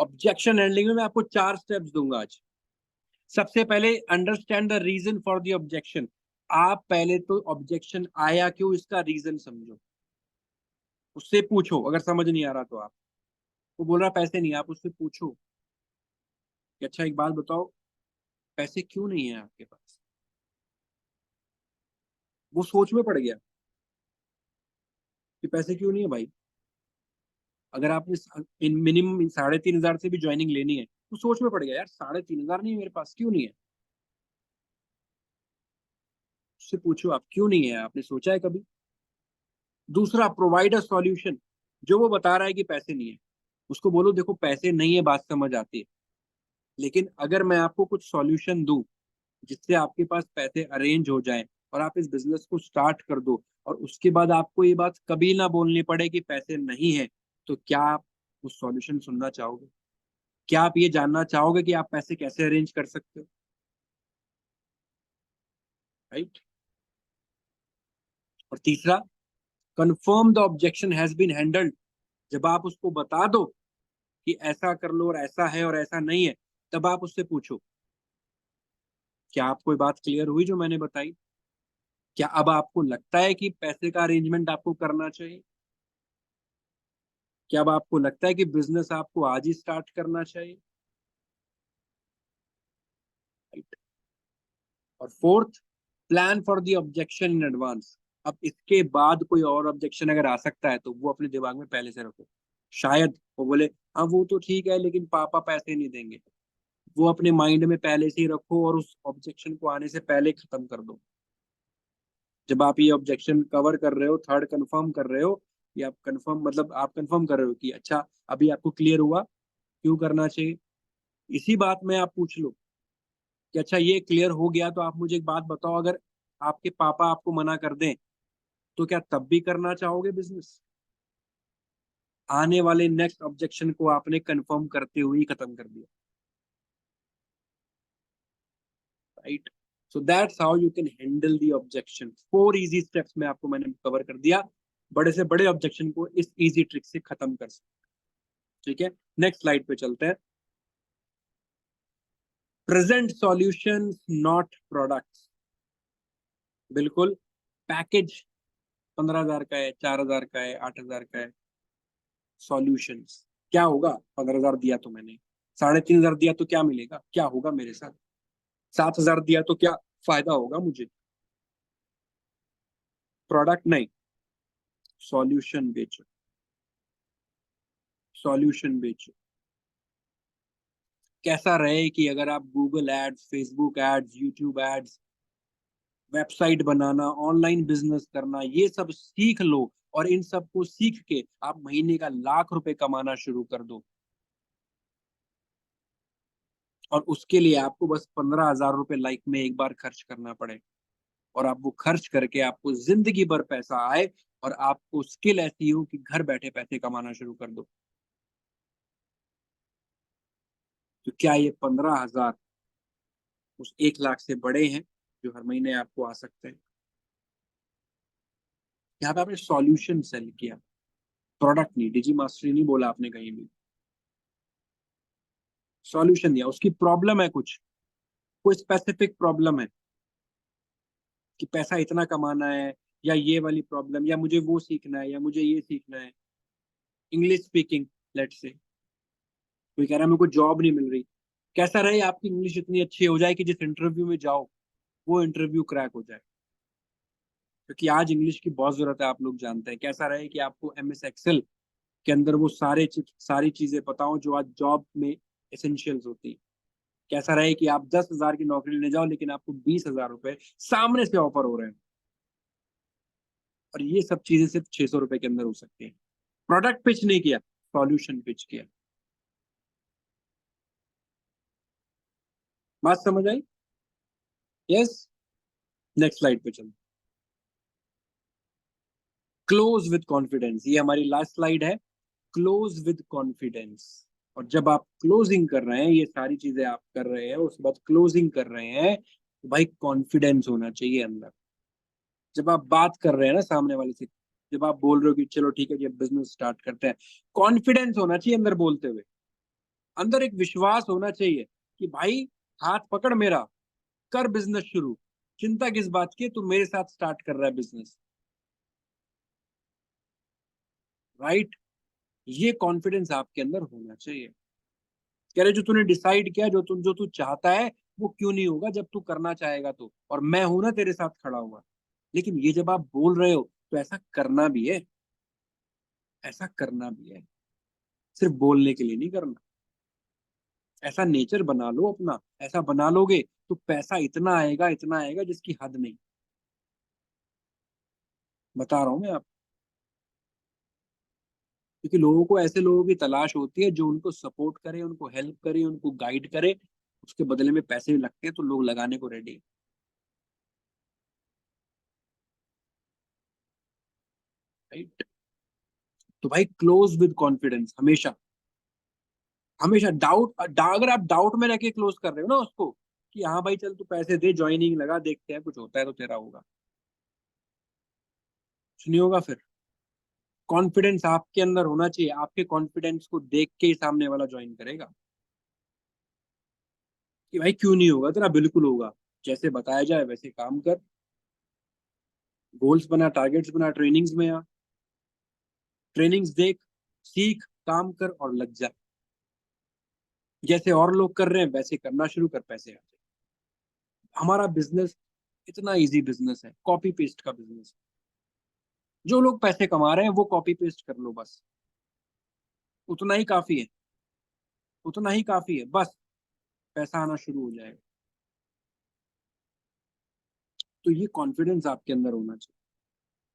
Objection handling में मैं आपको 4 स्टेप्स दूंगा आज। सबसे पहले understand the reason for the objection. आप पहले तो ऑब्जेक्शन आया क्यों, इसका रीजन समझो, उससे पूछो। अगर समझ नहीं आ रहा तो आप, वो बोल रहा पैसे नहीं, आप उससे पूछो कि अच्छा एक बात बताओ, पैसे क्यों नहीं है आपके पास। वो सोच में पड़ गया कि पैसे क्यों नहीं है भाई। अगर आपने इन मिनिमम 3,500 से भी ज्वाइनिंग लेनी है तो सोच में पड़ गया यार, 3,500 नहीं है मेरे पास, क्यों नहीं है। उससे पूछो आप क्यों नहीं है, आपने सोचा है कभी। दूसरा, प्रोवाइड अ सॉल्यूशन। जो वो बता रहा है कि पैसे नहीं है, उसको बोलो देखो पैसे नहीं है, बात समझ आती है, लेकिन अगर मैं आपको कुछ सॉल्यूशन दूं जिससे आपके पास पैसे अरेंज हो जाएं और आप इस बिजनेस को स्टार्ट कर दो, और उसके बाद आपको ये बात कभी ना बोलनी पड़े कि पैसे नहीं है, तो क्या आप उस सॉल्यूशन सुनना चाहोगे? क्या आप ये जानना चाहोगे कि आप पैसे कैसे अरेंज कर सकते हो? राइट। और तीसरा, confirm the objection has been handled. जब आप उसको बता दो कि ऐसा कर लो और ऐसा है और ऐसा नहीं है, तब आप उससे पूछो क्या आपको ये बात क्लियर हुई जो मैंने बताई। क्या अब आपको लगता है कि पैसे का अरेंजमेंट आपको करना चाहिए? क्या अब आपको लगता है कि बिजनेस आपको आज ही स्टार्ट करना चाहिए? राइट। और fourth, plan for the objection in advance. अब इसके बाद कोई और ऑब्जेक्शन अगर आ सकता है तो वो अपने दिमाग में पहले से रखो। शायद वो बोले हाँ वो तो ठीक है लेकिन पापा पैसे नहीं देंगे, वो अपने माइंड में पहले से ही रखो और उस ऑब्जेक्शन को आने से पहले खत्म कर दो। जब आप ये ऑब्जेक्शन कवर कर रहे हो, थर्ड कंफर्म कर रहे हो, या आप कंफर्म मतलब आप कंफर्म कर रहे हो कि अच्छा अभी आपको क्लियर हुआ क्यों करना चाहिए, इसी बात में आप पूछ लो कि अच्छा ये क्लियर हो गया तो आप मुझे एक बात बताओ, अगर आपके पापा आपको मना कर दें तो क्या तब भी करना चाहोगे बिजनेस? आने वाले नेक्स्ट ऑब्जेक्शन को आपने कंफर्म करते हुए ही खत्म कर दिया। Right. So that's how you can handle the objection. 4 easy steps में आपको मैंने कवर कर दिया, बड़े से बड़े ऑब्जेक्शन को इस इजी ट्रिक से खत्म कर सकते। ठीक है, नेक्स्ट स्लाइड पे चलते हैं। Present solutions not products. बिल्कुल, पैकेज 15,000 का है, 4,000 का है, 8,000 का है। सॉल्यूशंस क्या होगा? 15,000 दिया तो मैंने, 3,500 दिया तो क्या मिलेगा, क्या होगा मेरे साथ? 7,000 दिया तो क्या फायदा होगा मुझे? प्रोडक्ट नहीं, सॉल्यूशन बेचो, सॉल्यूशन बेचो। कैसा रहे कि अगर आप Google ads, Facebook ads, YouTube ads, website बनाना, ऑनलाइन बिजनेस करना, ये सब सीख लो, और इन सब को सीख के आप महीने का लाख रुपए कमाना शुरू कर दो। और उसके लिए आपको बस 15,000 रुपए लाइफ में एक बार खर्च करना पड़े, और आप वो खर्च करके आपको जिंदगी भर पैसा आए, और आपको स्किल ऐसी हो कि घर बैठे पैसे कमाना शुरू कर दो। तो क्या ये 15,000 उस 1 लाख से बड़े हैं जो हर महीने आपको आ सकते हैं? यहाँ पे आपने सॉल्यूशन सेल किया, प्रोडक्ट नहीं, डिजी मास्टरी नहीं बोला आपने कहीं भी। सॉल्यूशन दिया, उसकी प्रॉब्लम है कुछ, कोई स्पेसिफिक प्रॉब्लम है कि पैसा इतना कमाना है, या ये वाली प्रॉब्लम, या मुझे वो सीखना है, या मुझे ये सीखना है। इंग्लिश स्पीकिंग, लेट्स से कोई कह रहा है मेरे को जॉब नहीं मिल रही। कैसा रहे आपकी इंग्लिश इतनी अच्छी हो जाए कि जिस इंटरव्यू में जाओ वो इंटरव्यू क्रैक हो जाए, क्योंकि आज इंग्लिश की बहुत जरूरत है, आप लोग जानते हैं। कैसा रहे कि आपको MS एक्सेल के अंदर वो सारी चीजें पता हो जो आज जॉब में एसेंशियल्स होती है। कैसा रहे कि आप 10,000 की नौकरी लेने जाओ लेकिन आपको 20,000 रुपए सामने से ऑफर हो रहे हैं, और ये सब चीजें सिर्फ 600 रुपए के अंदर हो सकती है। प्रोडक्ट पिच नहीं किया, सॉल्यूशन पिच किया। बात समझ आई? यस। नेक्स्ट स्लाइड पे चलो। क्लोज विद कॉन्फिडेंस, ये हमारी लास्ट स्लाइड है। Close with confidence. और जब आप क्लोजिंग कर रहे हैं, ये सारी चीजें आप कर रहे हैं, उसके बाद क्लोजिंग कर रहे हैं, तो भाई कॉन्फिडेंस होना चाहिए अंदर। जब आप बात कर रहे हैं ना सामने वाले से, जब आप बोल रहे हो कि चलो ठीक है जी बिजनेस स्टार्ट करते हैं, कॉन्फिडेंस होना चाहिए अंदर बोलते हुए। अंदर एक विश्वास होना चाहिए कि भाई हाथ पकड़ मेरा, कर बिजनेस शुरू, चिंता किस बात की, तू मेरे साथ स्टार्ट कर रहा है बिजनेस, राइट। ये कॉन्फिडेंस आपके अंदर होना चाहिए। कह रहे जो तूने डिसाइड किया, जो तू चाहता है, वो क्यों नहीं होगा जब तू करना चाहेगा तो, और मैं हूं ना तेरे साथ खड़ा हुआ। लेकिन ये जब आप बोल रहे हो तो ऐसा करना भी है, ऐसा करना भी है, सिर्फ बोलने के लिए नहीं करना। ऐसा नेचर बना लो अपना, ऐसा बना लोगे तो पैसा इतना आएगा जिसकी हद नहीं। बता रहा हूं मैं आप, क्योंकि लोगों को ऐसे लोगों की तलाश होती है जो उनको सपोर्ट करे, उनको हेल्प करे, उनको गाइड करे। उसके बदले में पैसे भी लगते हैं तो लोग लगाने को रेडी है, राइट। तो भाई क्लोज विद कॉन्फिडेंस हमेशा, हमेशा अगर आप डाउट में रह के क्लोज कर रहे हो ना उसको, कि हाँ भाई चल तू पैसे दे, ज्वाइनिंग लगा, देखते हैं कुछ होता है तो तेरा होगा, कुछ नहीं होगा फिर। कॉन्फिडेंस आपके अंदर होना चाहिए, आपके कॉन्फिडेंस को देख के ही सामने वाला ज्वाइन करेगा, कि भाई क्यों नहीं होगा तेरा, बिल्कुल होगा, जैसे बताया जाए वैसे काम कर, गोल्स बना, टारगेट्स बना, ट्रेनिंग्स में आ, ट्रेनिंग्स देख, सीख, काम कर और लग जा, जैसे और लोग कर रहे हैं वैसे करना शुरू कर, पैसे आ जाए। हमारा बिजनेस इतना इजी बिजनेस है, कॉपी पेस्ट का बिजनेस। जो लोग पैसे कमा रहे हैं वो कॉपी पेस्ट कर लो बस, उतना ही काफी है, उतना ही काफी है बस, पैसा आना शुरू हो जाएगा। तो ये कॉन्फिडेंस आपके अंदर होना चाहिए।